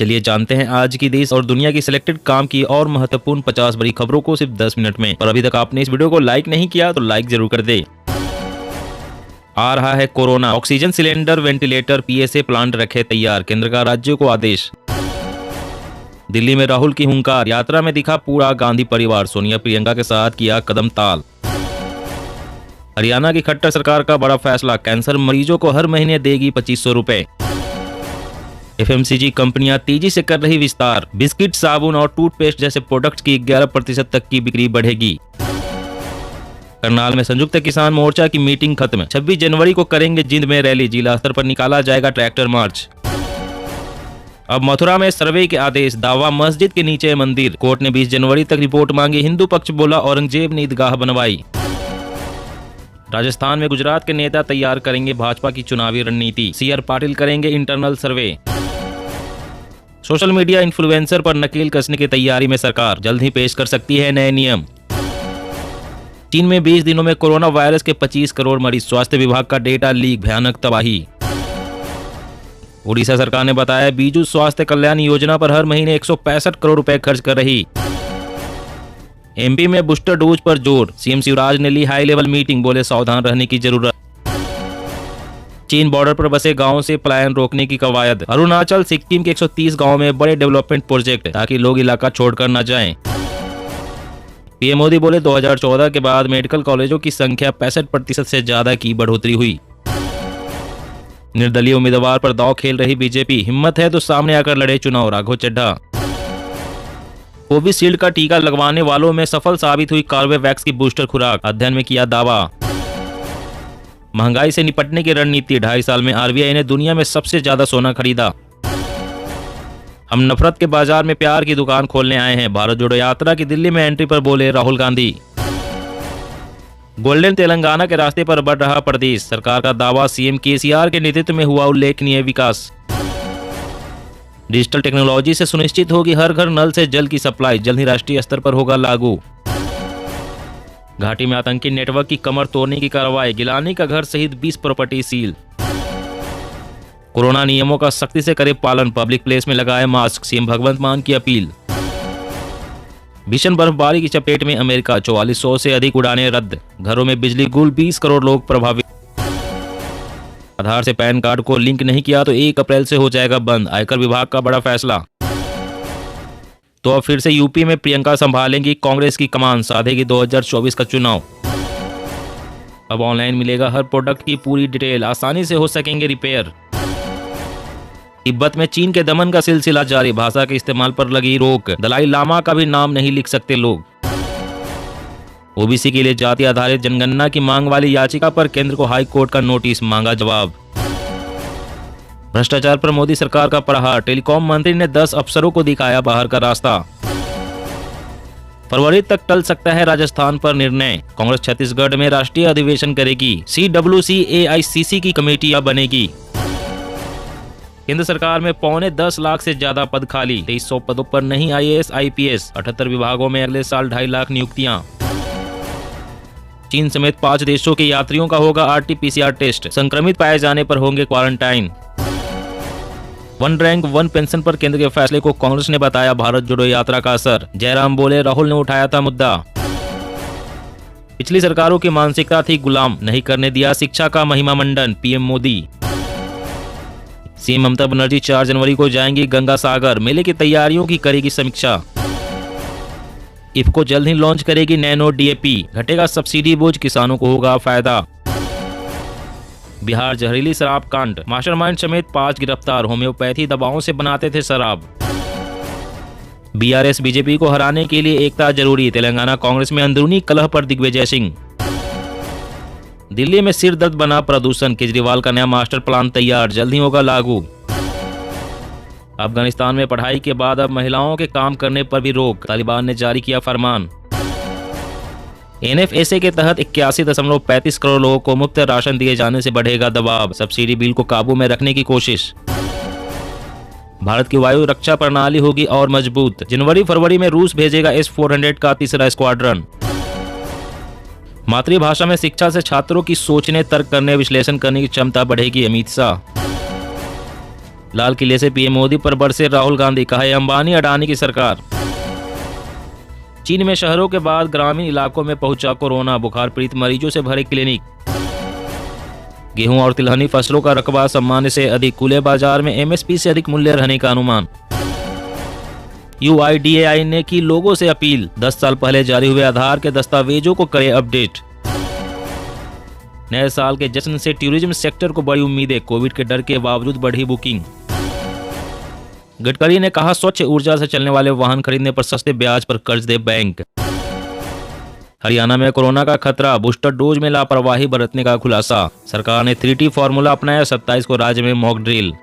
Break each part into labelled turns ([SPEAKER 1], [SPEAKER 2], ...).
[SPEAKER 1] चलिए जानते हैं आज की देश और दुनिया की सिलेक्टेड काम की और महत्वपूर्ण 50 बड़ी खबरों को सिर्फ 10 मिनट में। और अभी तक आपने इस वीडियो को लाइक नहीं किया तो लाइक जरूर कर दे। आ रहा है corona, oxygen cylinder, ventilator, PSA plant रखे तैयार, केंद्र का राज्यों को आदेश। दिल्ली में राहुल की हुंकार, यात्रा में दिखा पूरा गांधी परिवार, सोनिया प्रियंका के साथ किया कदम ताल। हरियाणा की खट्टर सरकार का बड़ा फैसला, कैंसर मरीजों को हर महीने देगी 2500 रुपए। एफएमसीजी कंपनियां तेजी से कर रही विस्तार, बिस्किट, साबुन और टूथपेस्ट जैसे प्रोडक्ट्स की 11% तक की बिक्री बढ़ेगी। करनाल में संयुक्त किसान मोर्चा की मीटिंग खत्म, 26 जनवरी को करेंगे जिंद में रैली, जिला स्तर पर निकाला जाएगा ट्रैक्टर मार्च। अब मथुरा में सर्वे के आदेश, दावा मस्जिद के नीचे मंदिर, कोर्ट ने 20 जनवरी तक रिपोर्ट मांगी, हिंदू पक्ष बोला औरंगजेब ने ईदगाह बनवाई। राजस्थान में गुजरात के नेता तैयार करेंगे भाजपा की चुनावी रणनीति, सीआर पाटिल करेंगे इंटरनल सर्वे। सोशल मीडिया इन्फ्लुएंसर पर नकेल कसने की तैयारी में सरकार, जल्द ही पेश कर सकती है नए नियम। चीन में 20 दिनों में कोरोना वायरस के 25 करोड़ मरीज, स्वास्थ्य विभाग का डेटा लीक, भयानक तबाही। उड़ीसा सरकार ने बताया बीजू स्वास्थ्य कल्याण योजना पर हर महीने 165 करोड़ रुपए खर्च कर रही। एमपी में बूस्टर डोज पर जोर, सीएम शिवराज ने ली हाई लेवल मीटिंग, बोले सावधान रहने की जरूरत। चीन बॉर्डर पर बसे गांवों से पलायन रोकने की कवायद, अरुणाचल सिक्किम के 130 गांवों में बड़े डेवलपमेंट प्रोजेक्ट ताकि लोग इलाका छोड़कर न जाएं। पीएम मोदी बोले 2014 के बाद मेडिकल कॉलेजों की संख्या 65% से ज्यादा की बढ़ोतरी हुई। निर्दलीय उम्मीदवार पर दांव खेल रही बीजेपी, हिम्मत है तो सामने आकर लड़े चुनाव, राघव चड्ढा। कोविशील्ड का टीका लगवाने वालों में सफल साबित हुई कॉर्बेवैक्स की बूस्टर खुराक, अध्ययन में किया दावा। महंगाई से निपटने की रणनीति, 2.5 साल में आरबीआई ने दुनिया में सबसे ज्यादा सोना खरीदा। हम नफरत के बाजार में प्यार की दुकान खोलने आए हैं, भारत जोड़ो यात्रा की दिल्ली में एंट्री पर बोले राहुल गांधी। गोल्डन तेलंगाना के रास्ते पर बढ़ रहा प्रदेश, सरकार का दावा, सीएम केसीआर के नेतृत्व में हुआ उल्लेखनीय विकास। डिजिटल टेक्नोलॉजी से सुनिश्चित होगी हर घर नल से जल की सप्लाई, जल्द ही राष्ट्रीय स्तर पर होगा लागू। घाटी में आतंकी नेटवर्क की कमर तोड़ने की कार्रवाई, गिलानी का घर सहित 20 प्रॉपर्टी सील। कोरोना नियमों का सख्ती से करे पालन, पब्लिक प्लेस में लगाए मास्क, सीएम भगवंत मान की अपील। भीषण बर्फबारी की चपेट में अमेरिका, 4400 से अधिक उड़ानें रद्द, घरों में बिजली गुल, 20 करोड़ लोग प्रभावित। आधार से पैन कार्ड को लिंक नहीं किया तो 1 अप्रैल से हो जाएगा बंद, आयकर विभाग का बड़ा फैसला। तो अब फिर से यूपी में प्रियंका संभालेंगी कांग्रेस की कमान, साधेगी 2024 का चुनाव। अब ऑनलाइन मिलेगा हर प्रोडक्ट की पूरी डिटेल, आसानी से हो सकेंगे रिपेयर। तिब्बत में चीन के दमन का सिलसिला जारी, भाषा के इस्तेमाल पर लगी रोक, दलाई लामा का भी नाम नहीं लिख सकते लोग। ओबीसी के लिए जाति आधारित जनगणना की मांग वाली याचिका पर केंद्र को हाई कोर्ट का नोटिस, मांगा जवाब। भ्रष्टाचार पर मोदी सरकार का प्रहार, टेलीकॉम मंत्री ने 10 अफसरों को दिखाया बाहर का रास्ता। फरवरी तक टल सकता है राजस्थान पर निर्णय, कांग्रेस छत्तीसगढ़ में राष्ट्रीय अधिवेशन करेगी, CWC AICC की कमेटी अब बनेगी। केंद्र सरकार में 9.25 लाख से ज्यादा पद खाली, 2300 पदों पर नहीं IAS IPS, 78 विभागों में अगले साल 2.5 लाख नियुक्तियां। चीन समेत 5 देशों के यात्रियों का होगा RT-PCR टेस्ट, संक्रमित पाए जाने पर होंगे क्वारंटाइन। 1 रैंक 1 पेंशन पर केंद्र के फैसले को कांग्रेस ने बताया भारत जोड़ो यात्रा का असर, जयराम बोले राहुल ने उठाया था मुद्दा। पिछली सरकारों की मानसिकता थी गुलाम, नहीं करने दिया शिक्षा का महिमा मंडन, पीएम मोदी। सीएम ममता बनर्जी 4 जनवरी को जाएंगी गंगा सागर, मेले की तैयारियों की करेगी समीक्षा। इफको जल्द ही लॉन्च करेगी नैनो DAP, घटेगा सब्सिडी बोझ, किसानों को होगा फायदा। बिहार जहरीली शराब कांड, मास्टरमाइंड समेत 5 गिरफ्तार, होम्योपैथी दवाओं से बनाते थे शराब। BRS बीजेपी को हराने के लिए एकता जरूरी, तेलंगाना कांग्रेस में अंदरूनी कलह पर दिग्विजय सिंह। दिल्ली में सिर दर्द बना प्रदूषण, केजरीवाल का नया मास्टर प्लान तैयार, जल्द ही होगा लागू। अफगानिस्तान में पढ़ाई के बाद अब महिलाओं के काम करने पर भी रोक, तालिबान ने जारी किया फरमान। NFSA के तहत 81.35 करोड़ लोगों को मुफ्त राशन दिए जाने से बढ़ेगा दबाव, सब्सिडी बिल को काबू में रखने की कोशिश। भारत की वायु रक्षा प्रणाली होगी और मजबूत, जनवरी फरवरी में रूस भेजेगा S-400 का तीसरा स्क्वाड्रन। मातृभाषा में शिक्षा से छात्रों की सोचने, तर्क करने, विश्लेषण करने की क्षमता बढ़ेगी, अमित शाह। लाल किले से पीएम मोदी पर बरसे राहुल गांधी, कहा है अंबानी अडानी की सरकार। चीन में शहरों के बाद ग्रामीण इलाकों में पहुंचा कोरोना, बुखार पीड़ित मरीजों से भरे क्लिनिक। गेहूं और तिलहनी फसलों का रकबा सामान्य से अधिक, खुले बाजार में एमएसपी से अधिक मूल्य रहने का अनुमान। UIDAI ने की लोगों से अपील, 10 साल पहले जारी हुए आधार के दस्तावेजों को करें अपडेट। नए साल के जश्न से टूरिज्म सेक्टर को बड़ी उम्मीदें, कोविड के डर के बावजूद बढ़ी बुकिंग। गडकरी ने कहा स्वच्छ ऊर्जा से चलने वाले वाहन खरीदने पर सस्ते ब्याज पर कर्ज दे बैंक। हरियाणा में कोरोना का खतरा, बूस्टर डोज में लापरवाही बरतने का खुलासा, सरकार ने 3T फॉर्मूला अपनाया, 27 को राज्य में मॉक ड्रिल।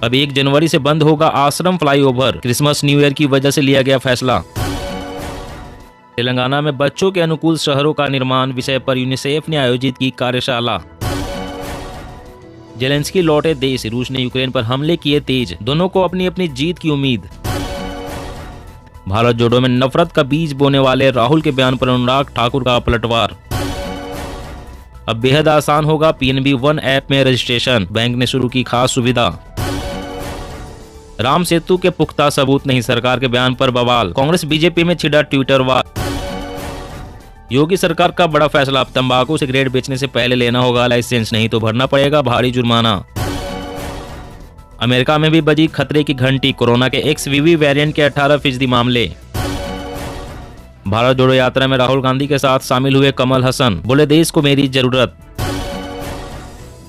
[SPEAKER 1] अब 1 जनवरी से बंद होगा आश्रम फ्लाईओवर, क्रिसमस न्यू ईयर की वजह से लिया गया फैसला। तेलंगाना में बच्चों के अनुकूल शहरों का निर्माण विषय पर यूनिसेफ ने आयोजित की कार्यशाला। जेलेंस्की लौटे देश, रूस ने यूक्रेन पर हमले किए तेज, दोनों को अपनी अपनी जीत की उम्मीद। भारत जोड़ो में नफरत का बीज बोने वाले राहुल के बयान पर अनुराग ठाकुर का पलटवार। अब बेहद आसान होगा PNB वन ऐप में रजिस्ट्रेशन, बैंक ने शुरू की खास सुविधा। राम सेतु के पुख्ता सबूत नहीं, सरकार के बयान पर बवाल, कांग्रेस बीजेपी में छिड़ा ट्विटर वार। योगी सरकार का बड़ा फैसला, अब तंबाकू सिगरेट बेचने से पहले लेना होगा लाइसेंस, नहीं तो भरना पड़ेगा भारी जुर्माना। अमेरिका में भी बजी खतरे की घंटी, कोरोना के XBB वेरिएंट के 18% मामले। भारत जोड़ो यात्रा में राहुल गांधी के साथ शामिल हुए कमल हसन, बोले देश को मेरी जरूरत।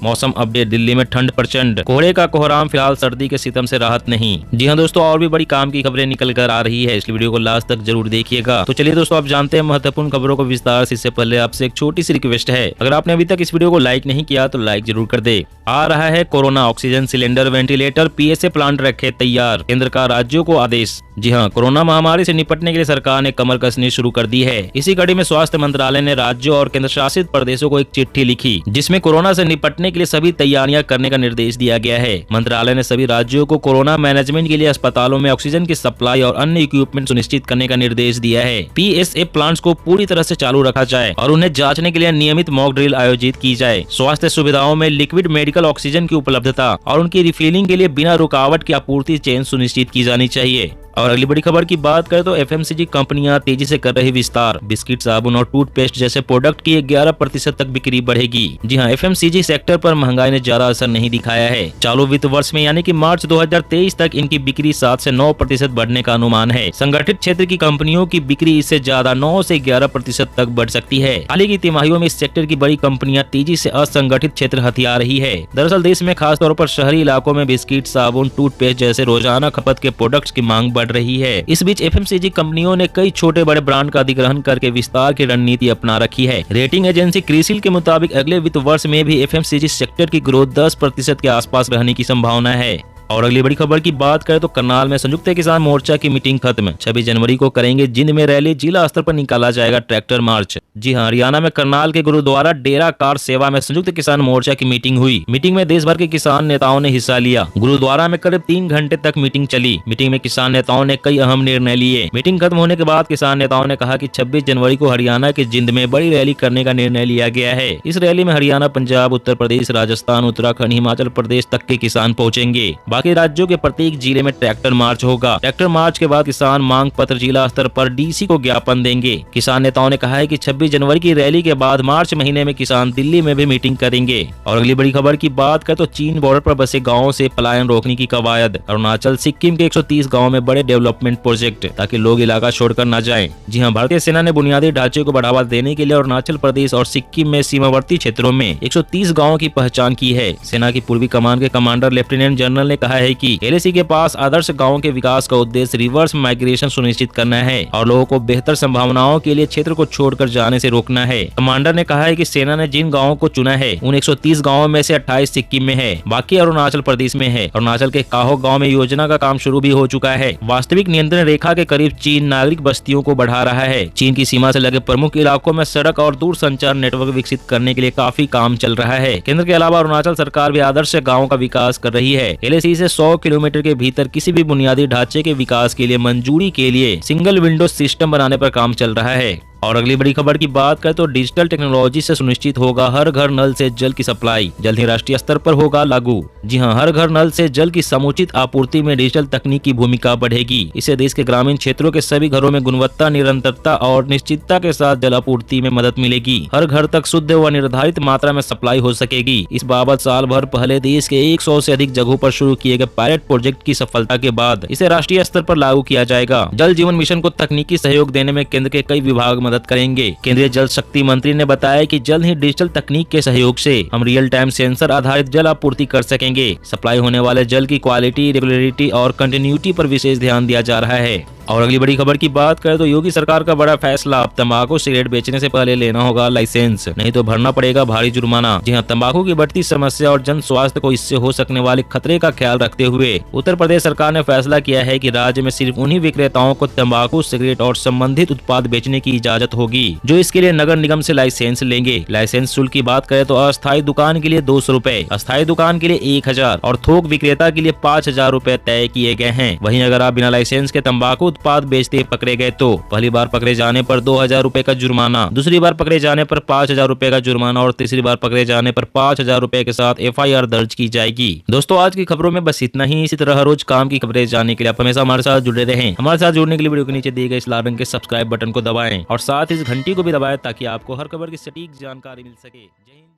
[SPEAKER 1] मौसम अपडेट, दिल्ली में ठंड प्रचंड, कोहरे का कोहराम, फिलहाल सर्दी के सितम से राहत नहीं। जी हाँ दोस्तों, और भी बड़ी काम की खबरें निकल कर आ रही है, इसलिए वीडियो को लास्ट तक जरूर देखिएगा। तो चलिए दोस्तों, आप जानते हैं महत्वपूर्ण खबरों को विस्तार से। इससे पहले आपसे एक छोटी सी रिक्वेस्ट है, अगर आपने अभी तक इस वीडियो को लाइक नहीं किया तो लाइक जरूर कर दे। आ रहा है corona, oxygen cylinder, ventilator, PSA plant रखे तैयार, केंद्र का राज्यों को आदेश। जी हाँ, कोरोना महामारी से निपटने के लिए सरकार ने कमर कसनी शुरू कर दी है। इसी कड़ी में स्वास्थ्य मंत्रालय ने राज्यों और केंद्र शासित प्रदेशों को एक चिट्ठी लिखी, जिसमें कोरोना से निपटने के लिए सभी तैयारियां करने का निर्देश दिया गया है। मंत्रालय ने सभी राज्यों को कोरोना मैनेजमेंट के लिए अस्पतालों में ऑक्सीजन की सप्लाई और अन्य इक्विपमेंट सुनिश्चित करने का निर्देश दिया है। PSA प्लांट्स को पूरी तरह से चालू रखा जाए और उन्हें जांचने के लिए नियमित मॉक ड्रिल आयोजित की जाए। स्वास्थ्य सुविधाओं में लिक्विड मेडिकल ऑक्सीजन की उपलब्धता और उनकी रिफिलिंग के लिए बिना रुकावट की आपूर्ति चेन सुनिश्चित की जानी चाहिए। और अगली बड़ी खबर की बात करें तो FMCG कंपनियां तेजी से कर रही विस्तार, बिस्किट, साबुन और टूथपेस्ट जैसे प्रोडक्ट की 11% तक बिक्री बढ़ेगी। जी हां, FMCG सेक्टर पर महंगाई ने ज्यादा असर नहीं दिखाया है। चालू वित्त वर्ष में यानी कि मार्च 2023 तक इनकी बिक्री 7 से 9% बढ़ने का अनुमान है। संगठित क्षेत्र की कंपनियों की बिक्री इससे ज्यादा 9 से 11% तक बढ़ सकती है। हाल ही की तिमाहियों में इस सेक्टर की बड़ी कंपनियां तेजी से असंगठित क्षेत्र हथिया रही है। दरअसल देश में खासतौर पर शहरी इलाकों में बिस्किट, साबुन, टूथपेस्ट जैसे रोजाना खपत के प्रोडक्ट्स की मांग बढ़ रही है। इस बीच FMCG कंपनियों ने कई छोटे बड़े ब्रांड का अधिग्रहण करके विस्तार की रणनीति अपना रखी है। रेटिंग एजेंसी क्रिसिल के मुताबिक अगले वित्त वर्ष में भी FMCG सेक्टर की ग्रोथ 10% के आसपास रहने की संभावना है। और अगली बड़ी खबर की बात करें तो करनाल में संयुक्त किसान मोर्चा की मीटिंग खत्म, 26 जनवरी को करेंगे जिंद में रैली, जिला स्तर पर निकाला जाएगा ट्रैक्टर मार्च। जी हां, हरियाणा में करनाल के गुरुद्वारा डेरा कार सेवा में संयुक्त किसान मोर्चा की मीटिंग हुई। मीटिंग में देश भर के किसान नेताओं ने हिस्सा लिया। गुरुद्वारा में करीब 3 घंटे तक मीटिंग चली। मीटिंग में किसान नेताओं ने कई अहम निर्णय लिए। मीटिंग खत्म होने के बाद किसान नेताओं ने कहा कि 26 जनवरी को हरियाणा के जिंद में बड़ी रैली करने का निर्णय लिया गया है। इस रैली में हरियाणा, पंजाब, उत्तर प्रदेश, राजस्थान, उत्तराखंड, हिमाचल प्रदेश तक के किसान पहुंचेंगे। बाकी राज्यों के प्रत्येक जिले में ट्रैक्टर मार्च होगा। ट्रैक्टर मार्च के बाद किसान मांग पत्र जिला स्तर पर DC को ज्ञापन देंगे। किसान नेताओं ने कहा है कि 26 जनवरी की रैली के बाद मार्च महीने में किसान दिल्ली में भी मीटिंग करेंगे। और अगली बड़ी खबर की बात करें तो चीन बॉर्डर पर बसे गाँवों से पलायन रोकने की कवायद, अरुणाचल, सिक्किम के 130 गाँव में बड़े डेवलपमेंट प्रोजेक्ट ताकि लोग इलाका छोड़कर न जाएं। जी हां, भारतीय सेना ने बुनियादी ढांचे को बढ़ावा देने के लिए अरुणाचल प्रदेश और सिक्किम में सीमावर्ती क्षेत्रों में 130 गाँवों की पहचान की है। सेना की पूर्वी कमान के कमांडर लेफ्टिनेंट जनरल ने कहा है कि LAC के पास आदर्श गाँव के विकास का उद्देश्य रिवर्स माइग्रेशन सुनिश्चित करना है और लोगों को बेहतर संभावनाओं के लिए क्षेत्र को छोड़कर जाने से रोकना है। कमांडर ने कहा है कि सेना ने जिन गाँवों को चुना है उन 130 गाँवों में से 28 सिक्किम में है, बाकी अरुणाचल प्रदेश में है। अरुणाचल के काहो गाँव में योजना का काम शुरू भी हो चुका है। वास्तविक नियंत्रण रेखा के करीब चीन नागरिक बस्तियों को बढ़ा रहा है। चीन की सीमा से लगे प्रमुख इलाकों में सड़क और दूर संचार नेटवर्क विकसित करने के लिए काफी काम चल रहा है। केंद्र के अलावा अरुणाचल सरकार भी आदर्श गाँव का विकास कर रही है। LAC से 100 किलोमीटर के भीतर किसी भी बुनियादी ढांचे के विकास के लिए मंजूरी के लिए सिंगल विंडो सिस्टम बनाने पर काम चल रहा है। और अगली बड़ी खबर की बात करें तो डिजिटल टेक्नोलॉजी से सुनिश्चित होगा हर घर नल से जल की सप्लाई, जल्द ही राष्ट्रीय स्तर पर होगा लागू। जी हां, हर घर नल से जल की समुचित आपूर्ति में डिजिटल तकनीक की भूमिका बढ़ेगी। इससे देश के ग्रामीण क्षेत्रों के सभी घरों में गुणवत्ता, निरंतरता और निश्चितता के साथ जल आपूर्ति में मदद मिलेगी। हर घर तक शुद्ध व निर्धारित मात्रा में सप्लाई हो सकेगी। इस बाबत साल भर पहले देश के 100 से अधिक जगहों पर शुरू किए गए पायलट प्रोजेक्ट की सफलता के बाद इसे राष्ट्रीय स्तर पर लागू किया जाएगा। जल जीवन मिशन को तकनीकी सहयोग देने में केंद्र के कई विभाग मदद करेंगे। केंद्रीय जल शक्ति मंत्री ने बताया कि जल्द ही डिजिटल तकनीक के सहयोग से हम रियल टाइम सेंसर आधारित जल आपूर्ति कर सकेंगे। सप्लाई होने वाले जल की क्वालिटी, रेगुलरिटी और कंटिन्यूटी पर विशेष ध्यान दिया जा रहा है। और अगली बड़ी खबर की बात करें तो योगी सरकार का बड़ा फैसला, अब तंबाकू सिगरेट बेचने से पहले लेना होगा लाइसेंस, नहीं तो भरना पड़ेगा भारी जुर्माना। जी हां, तंबाकू की बढ़ती समस्या और जन स्वास्थ्य को इससे हो सकने वाले खतरे का ख्याल रखते हुए उत्तर प्रदेश सरकार ने फैसला किया है कि राज्य में सिर्फ उन्हीं विक्रेताओं को तंबाकू, सिगरेट और संबंधित उत्पाद बेचने की इजाजत होगी जो इसके लिए नगर निगम से लाइसेंस लेंगे। लाइसेंस शुल्क की बात करें तो अस्थायी दुकान के लिए 200 रूपए, अस्थायी दुकान के लिए 1000 और थोक विक्रेता के लिए 5000 रूपए तय किए गए हैं। वहीं अगर आप बिना लाइसेंस के तंबाकू उत्पाद बेचते पकड़े गए तो पहली बार पकड़े जाने पर 2000 रूपए का जुर्माना, दूसरी बार पकड़े जाने पर 5000 रूपए का जुर्माना और तीसरी बार पकड़े जाने पर 5000 रूपए के साथ FIR दर्ज की जाएगी। दोस्तों, आज की खबरों में बस इतना ही। इसी तरह हर रोज काम की खबरें जानने के लिए आप हमेशा हमारे साथ जुड़े रहें। हमारे साथ जुड़ने के लिए वीडियो के नीचे दिए गए इस लाल रंग के सब्सक्राइब बटन को दबाएं और साथ इस घंटी को भी दबाएं ताकि आपको हर खबर की सटीक जानकारी मिल सके। जय हिंद।